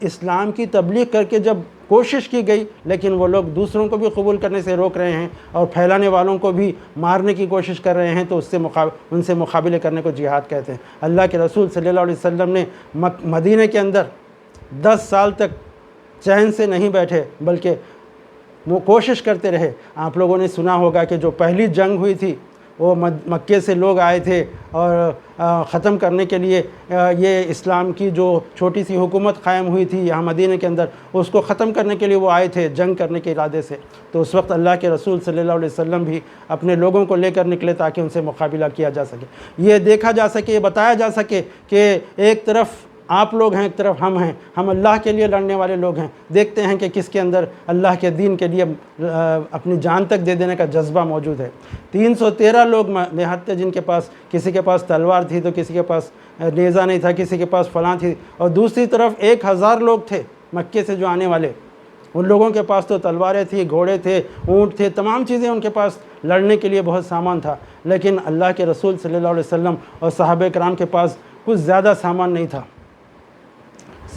اسلام کی تبلیغ کر کے جب کوشش کی گئی، لیکن وہ لوگ دوسروں کو بھی قبول کرنے سے روک رہے ہیں اور پھیلانے والوں کو بھی مارنے کی کوشش کر رہے ہیں، تو ان سے مقابلے کرنے کو جہاد کہتے ہیں۔ اللہ کے رسول صلی اللہ علیہ وسلم نے مدینہ کے اندر 10 سال تک چین سے نہیں بیٹھے، بلکہ وہ کوشش کرتے رہے۔ آپ لوگوں نے سنا ہوگا کہ جو پہلی جنگ ہوئی تھی وہ مکے سے لوگ آئے تھے اور ختم کرنے کے لیے یہ اسلام کی جو چھوٹی سی حکومت قائم ہوئی تھی یہاں مدینہ کے اندر، اس کو ختم کرنے کے لیے وہ آئے تھے جنگ کرنے کے ارادے سے۔ تو اس وقت اللہ کے رسول صلی اللہ علیہ وسلم بھی اپنے لوگوں کو لے کر نکلے تاکہ ان سے مقابلہ کیا جا سکے، یہ دیکھا جا سکے، یہ بتایا جا سکے کہ ایک طرف آپ لوگ ہیں، ایک طرف ہم ہیں، ہم اللہ کے لیے لڑنے والے لوگ ہیں۔ دیکھتے ہیں کہ کس کے اندر اللہ کے دین کے لیے اپنی جان تک دے دینے کا جذبہ موجود ہے۔ 313 لوگ نہایت تھے جن کے پاس، کسی کے پاس تلوار تھی تو کسی کے پاس نیزہ نہیں تھا، کسی کے پاس فلاں تھی، اور دوسری طرف 1000 لوگ تھے مکے سے جو آنے والے، ان لوگوں کے پاس تو تلواریں تھیں، گھوڑے تھے، اونٹ تھے، تمام چیزیں ان کے پاس، لڑنے کے لیے بہت سامان تھا۔ لیکن اللہ کے رسول صلی اللہ علیہ وسلم اور صحابہ کرام کے پاس کچھ زیادہ سامان نہیں تھا،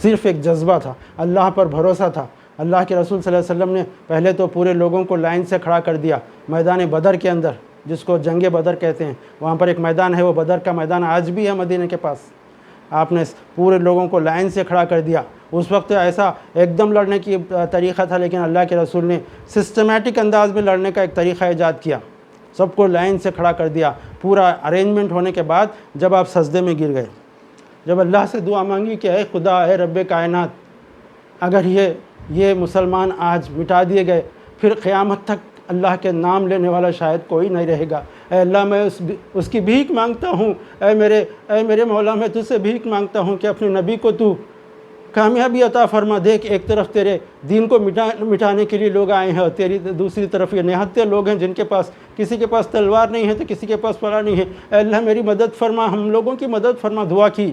صرف ایک جذبہ تھا، اللہ پر بھروسہ تھا۔ اللہ کے رسول صلی اللہ علیہ وسلم نے پہلے تو پورے لوگوں کو لائن سے کھڑا کر دیا میدان بدر کے اندر، جس کو جنگ بدر کہتے ہیں۔ وہاں پر ایک میدان ہے، وہ بدر کا میدان آج بھی ہے مدینہ کے پاس۔ آپ نے پورے لوگوں کو لائن سے کھڑا کر دیا۔ اس وقت ایسا ایک دم لڑنے کی طریقہ تھا، لیکن اللہ کے رسول نے سسٹمیٹک انداز میں لڑنے کا ایک طریقہ ایجاد کیا، سب کو لائن سے کھڑا کر دیا۔ پورا ارینجمنٹ ہونے کے بعد جب آپ سجدے میں گر گئے، جب اللہ سے دعا مانگی کہ اے خدا، اے رب کائنات، اگر یہ مسلمان آج مٹا دیے گئے، پھر قیامت تک اللہ کے نام لینے والا شاید کوئی نہیں رہے گا۔ اے اللہ، میں اس کی بھیک مانگتا ہوں، اے میرے مولا، میں تجھ سے بھیک مانگتا ہوں کہ اپنے نبی کو تو کامیابی عطا فرما۔ دیکھ، ایک طرف تیرے دین کو مٹانے کے لیے لوگ آئے ہیں، اور تیری دوسری طرف یہ نہتے لوگ ہیں جن کے پاس، کسی کے پاس تلوار نہیں ہے تو کسی کے پاس پلا نہیں ہے۔ اے اللہ، میری مدد فرما، ہم لوگوں کی مدد فرما۔ دعا کی،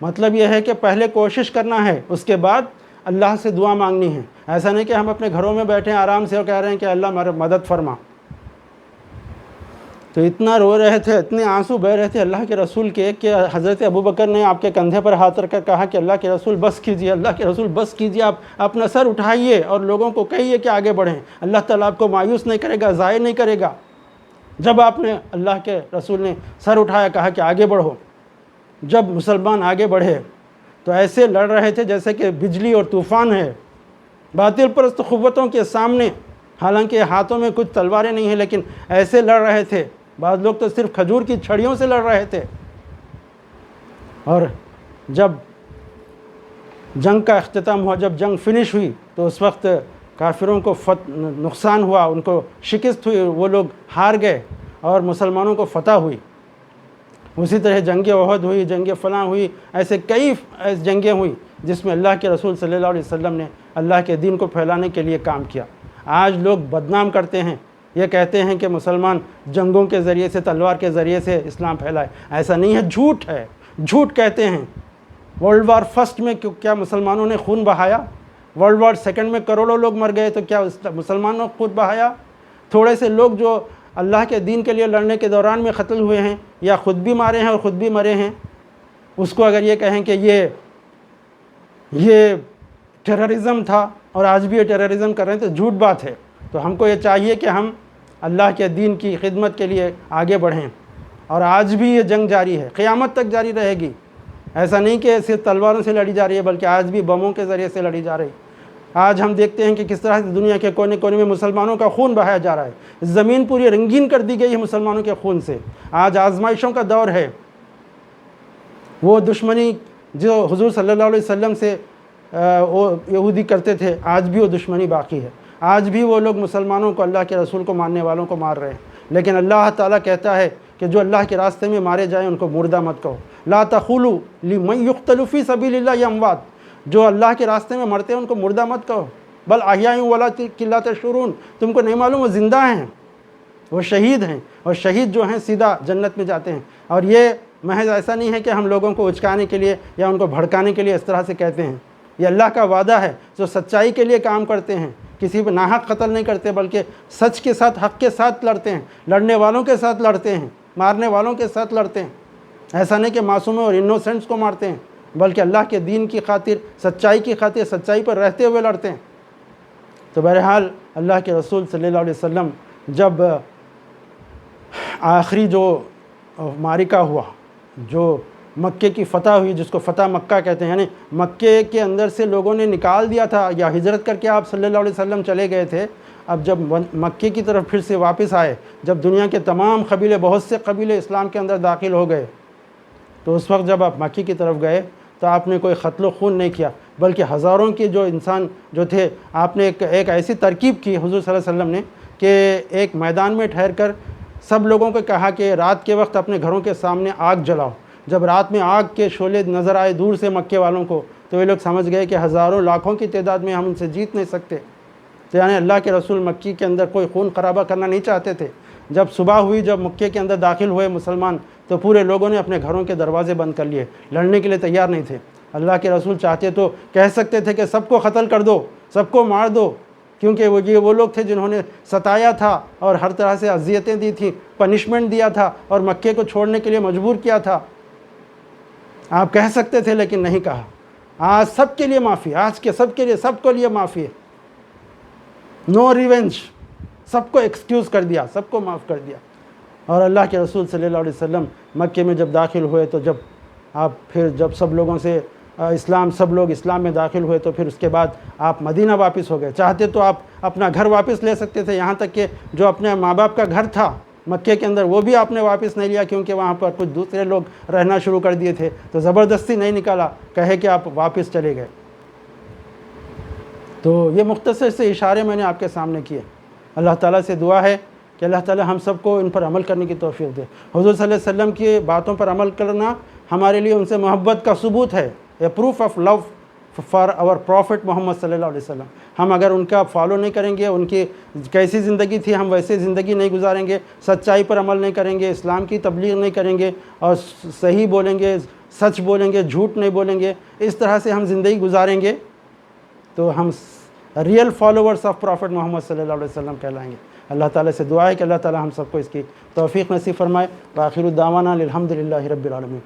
مطلب یہ ہے کہ پہلے کوشش کرنا ہے، اس کے بعد اللہ سے دعا مانگنی ہے۔ ایسا نہیں کہ ہم اپنے گھروں میں بیٹھے ہیں آرام سے اور کہہ رہے ہیں کہ اللہ میری مدد فرما۔ تو اتنا رو رہے تھے، اتنے آنسو بہہ رہے تھے اللہ کے رسول کے کہ حضرت ابوبکر نے آپ کے کندھے پر ہاتھ رکھ کر کہا کہ اللہ کے رسول بس کیجیے، اللہ کے رسول بس کیجیے، آپ اپنا سر اٹھائیے اور لوگوں کو کہیے کہ آگے بڑھیں، اللہ تعالیٰ آپ کو مایوس نہیں کرے گا، ضائع نہیں کرے گا۔ جب آپ نے، اللہ کے رسول نے سر اٹھایا، کہا کہ آگے بڑھو، جب مسلمان آگے بڑھے تو ایسے لڑ رہے تھے جیسے کہ بجلی اور طوفان ہے، باطل پرست قوتوں کے سامنے۔ حالانکہ ہاتھوں میں کچھ تلواریں نہیں ہیں، لیکن ایسے لڑ رہے تھے۔ بعض لوگ تو صرف کھجور کی چھڑیوں سے لڑ رہے تھے۔ اور جب جنگ کا اختتام ہوا، جب جنگ فنش ہوئی، تو اس وقت کافروں کو نقصان ہوا، ان کو شکست ہوئی، وہ لوگ ہار گئے اور مسلمانوں کو فتح ہوئی۔ اسی طرح جنگ احد ہوئی، جنگ فلاں ہوئی، ایسے کئی جنگیں ہوئی جس میں اللہ کے رسول صلی اللہ علیہ وسلم نے اللہ کے دین کو پھیلانے کے لیے کام کیا۔ آج لوگ بدنام کرتے ہیں، یہ کہتے ہیں کہ مسلمان جنگوں کے ذریعے سے، تلوار کے ذریعے سے اسلام پھیلائے۔ ایسا نہیں ہے، جھوٹ ہے، جھوٹ کہتے ہیں۔ ورلڈ وار فرسٹ میں کیا مسلمانوں نے خون بہایا؟ ورلڈ وار سیکنڈ میں کروڑوں لوگ مر گئے، تو کیا مسلمانوں نے خود بہایا؟ تھوڑے سے لوگ جو اللہ کے دین کے لیے لڑنے کے دوران میں قتل ہوئے ہیں، یا خود بھی مارے ہیں اور خود بھی مرے ہیں، اس کو اگر یہ کہیں کہ یہ ٹیررزم تھا اور آج بھی یہ ٹیررزم کر رہے ہیں، تو جھوٹ بات ہے۔ تو ہم کو یہ چاہیے کہ ہم اللہ کے دین کی خدمت کے لیے آگے بڑھیں، اور آج بھی یہ جنگ جاری ہے، قیامت تک جاری رہے گی۔ ایسا نہیں کہ صرف تلواروں سے لڑی جا رہی ہے، بلکہ آج بھی بموں کے ذریعے سے لڑی جا رہی ہے۔ آج ہم دیکھتے ہیں کہ کس طرح سے دنیا کے کونے کونے میں مسلمانوں کا خون بہایا جا رہا ہے، زمین پوری رنگین کر دی گئی ہے مسلمانوں کے خون سے۔ آج آزمائشوں کا دور ہے۔ وہ دشمنی جو حضور صلی اللہ علیہ وسلم سے وہ یہودی کرتے تھے، آج بھی وہ دشمنی باقی ہے۔ آج بھی وہ لوگ مسلمانوں کو، اللہ کے رسول کو ماننے والوں کو مار رہے ہیں۔ لیکن اللہ تعالیٰ کہتا ہے کہ جو اللہ کے راستے میں مارے جائیں ان کو مردہ مت کہو۔ لا تقولوا لمن یقتل فی سبیل اللہ اموات، جو اللہ کے راستے میں مرتے ہیں ان کو مردہ مت کہو، بل احیاء ولکن لا تشعرون، تم کو نہیں معلوم وہ زندہ ہیں، وہ شہید ہیں، اور شہید جو ہیں سیدھا جنت میں جاتے ہیں۔ اور یہ محض ایسا نہیں ہے کہ ہم لوگوں کو اچکانے کے لیے یا ان کو بھڑکانے کے لیے اس طرح سے کہتے ہیں۔ یہ اللہ کا وعدہ ہے، جو سچائی کے لیے کام کرتے ہیں، کسی پہ ناحق قتل نہیں کرتے، بلکہ سچ کے ساتھ، حق کے ساتھ لڑتے ہیں، لڑنے والوں کے ساتھ لڑتے ہیں، مارنے والوں کے ساتھ لڑتے ہیں۔ ایسا نہیں کہ معصوموں اور انوسنٹس کو مارتے ہیں، بلکہ اللہ کے دین کی خاطر، سچائی کی خاطر، سچائی پر رہتے ہوئے لڑتے ہیں۔ تو بہرحال اللہ کے رسول صلی اللہ علیہ وسلم جب آخری جو معرکہ ہوا، جو مکے کی فتح ہوئی، جس کو فتح مکہ کہتے ہیں، یعنی مکے کے اندر سے لوگوں نے نکال دیا تھا یا ہجرت کر کے آپ صلی اللہ علیہ وسلم چلے گئے تھے، اب جب مکے کی طرف پھر سے واپس آئے، جب دنیا کے تمام قبیلے، بہت سے قبیلے اسلام کے اندر داخل ہو گئے، تو اس وقت جب آپ مکے کی طرف گئے تو آپ نے کوئی قتل و خون نہیں کیا، بلکہ ہزاروں کے جو انسان جو تھے، آپ نے ایک ایسی ترکیب کی حضور صلی اللہ علیہ وسلم نے کہ ایک میدان میں ٹھہر کر سب لوگوں کو کہا کہ رات کے وقت اپنے گھروں کے سامنے آگ جلاؤ۔ جب رات میں آگ کے شعلے نظر آئے دور سے مکے والوں کو، تو وہ لوگ سمجھ گئے کہ ہزاروں لاکھوں کی تعداد میں ہم ان سے جیت نہیں سکتے۔ تو یعنی اللہ کے رسول مکی کے اندر کوئی خون خرابہ کرنا نہیں چاہتے تھے۔ جب صبح ہوئی، جب مکے کے اندر داخل ہوئے مسلمان، تو پورے لوگوں نے اپنے گھروں کے دروازے بند کر لیے، لڑنے کے لیے تیار نہیں تھے۔ اللہ کے رسول چاہتے تو کہہ سکتے تھے کہ سب کو قتل کر دو، سب کو مار دو، کیونکہ وہ لوگ تھے جنہوں نے ستایا تھا اور ہر طرح سے اذیتیں دی تھیں، پنشمنٹ دیا تھا اور مکے کو چھوڑنے کے لیے مجبور کیا تھا۔ آپ کہہ سکتے تھے لیکن نہیں کہا۔ آج سب کے لیے معافی، آج کے سب کے لیے، سب کو لیے معافی ہے۔ نو ریونج، سب کو ایکسکیوز کر دیا، سب کو معاف کر دیا۔ اور اللہ کے رسول صلی اللہ علیہ وسلم مکے میں جب داخل ہوئے، تو جب سب لوگوں سے سب لوگ اسلام میں داخل ہوئے، تو پھر اس کے بعد آپ مدینہ واپس ہو گئے۔ چاہتے تو آپ اپنا گھر واپس لے سکتے تھے، یہاں تک کہ جو اپنے ماں باپ کا گھر تھا مکے کے اندر، وہ بھی آپ نے واپس نہیں لیا، کیونکہ وہاں پر کچھ دوسرے لوگ رہنا شروع کر دیے تھے، تو زبردستی نہیں نکالا، کہے کہ آپ واپس چلے گئے۔ تو یہ مختصر سے اشارے میں نے آپ کے سامنے کیے۔ اللہ تعالیٰ سے دعا ہے کہ اللہ تعالیٰ ہم سب کو ان پر عمل کرنے کی توفیق دے۔ حضور صلی اللہ علیہ وسلم کی باتوں پر عمل کرنا ہمارے لیے ان سے محبت کا ثبوت ہے، a proof of love for our prophet Muhammad صلی اللہ علیہ وسلم۔ ہم اگر ان کا فالو نہیں کریں گے، ان کی کیسی زندگی تھی ہم ویسے زندگی نہیں گزاریں گے، سچائی پر عمل نہیں کریں گے، اسلام کی تبلیغ نہیں کریں گے، اور صحیح بولیں گے، سچ بولیں گے، جھوٹ نہیں بولیں گے، اس طرح سے ہم زندگی گزاریں گے، تو ہم real followers of profit Muhammad صلی اللہ علیہ وسلم کہلائیں گے۔ اللہ تعالیٰ سے دعا ہے کہ اللہ تعالیٰ ہم سب کو اس کی توفیق نصیب فرمائے۔ وآخر دعوانا الحمد للہ رب العالمین۔